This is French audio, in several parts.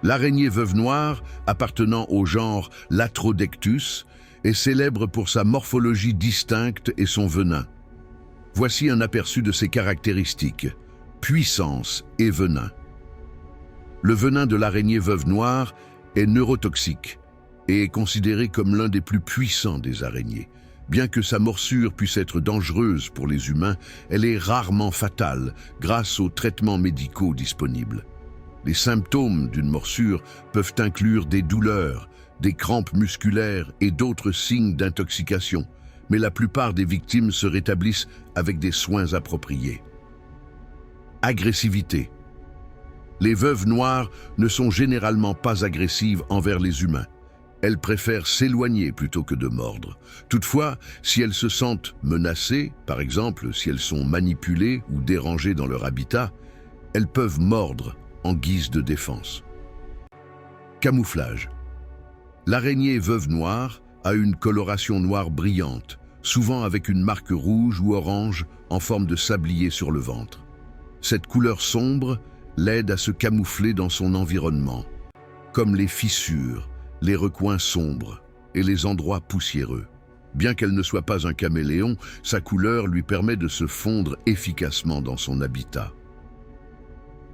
L'araignée veuve noire, appartenant au genre Latrodectus, est célèbre pour sa morphologie distincte et son venin. Voici un aperçu de ses caractéristiques: puissance et venin. Le venin de l'araignée veuve noire est neurotoxique et est considéré comme l'un des plus puissants des araignées. Bien que sa morsure puisse être dangereuse pour les humains, elle est rarement fatale grâce aux traitements médicaux disponibles. Les symptômes d'une morsure peuvent inclure des douleurs, des crampes musculaires et d'autres signes d'intoxication, mais la plupart des victimes se rétablissent avec des soins appropriés. Agressivité. Les veuves noires ne sont généralement pas agressives envers les humains. Elles préfèrent s'éloigner plutôt que de mordre. Toutefois, si elles se sentent menacées, par exemple si elles sont manipulées ou dérangées dans leur habitat, elles peuvent mordre en guise de défense. Camouflage. L'araignée veuve noire a une coloration noire brillante, souvent avec une marque rouge ou orange en forme de sablier sur le ventre. Cette couleur sombre l'aide à se camoufler dans son environnement, comme les fissures, les recoins sombres et les endroits poussiéreux. Bien qu'elle ne soit pas un caméléon, sa couleur lui permet de se fondre efficacement dans son habitat.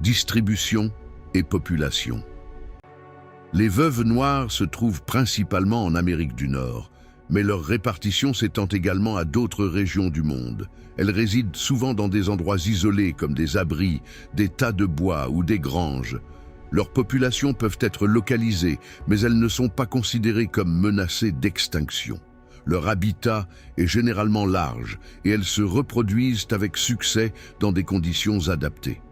Distribution et population. Les veuves noires se trouvent principalement en Amérique du Nord, mais leur répartition s'étend également à d'autres régions du monde. Elles résident souvent dans des endroits isolés comme des abris, des tas de bois ou des granges. Leurs populations peuvent être localisées, mais elles ne sont pas considérées comme menacées d'extinction. Leur habitat est généralement large et elles se reproduisent avec succès dans des conditions adaptées.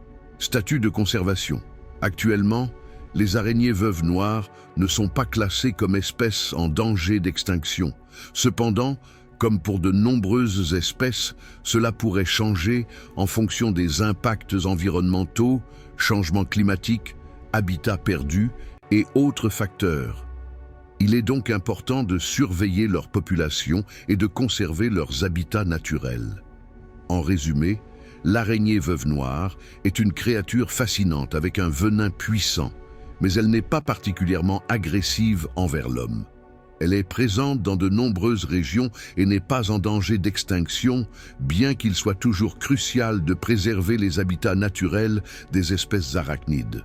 Statut de conservation. Actuellement, les araignées veuves noires ne sont pas classées comme espèces en danger d'extinction. Cependant, comme pour de nombreuses espèces, cela pourrait changer en fonction des impacts environnementaux, changements climatiques, habitats perdus et autres facteurs. Il est donc important de surveiller leur population et de conserver leurs habitats naturels. En résumé, l'araignée veuve noire est une créature fascinante avec un venin puissant, mais elle n'est pas particulièrement agressive envers l'homme. Elle est présente dans de nombreuses régions et n'est pas en danger d'extinction, bien qu'il soit toujours crucial de préserver les habitats naturels des espèces arachnides.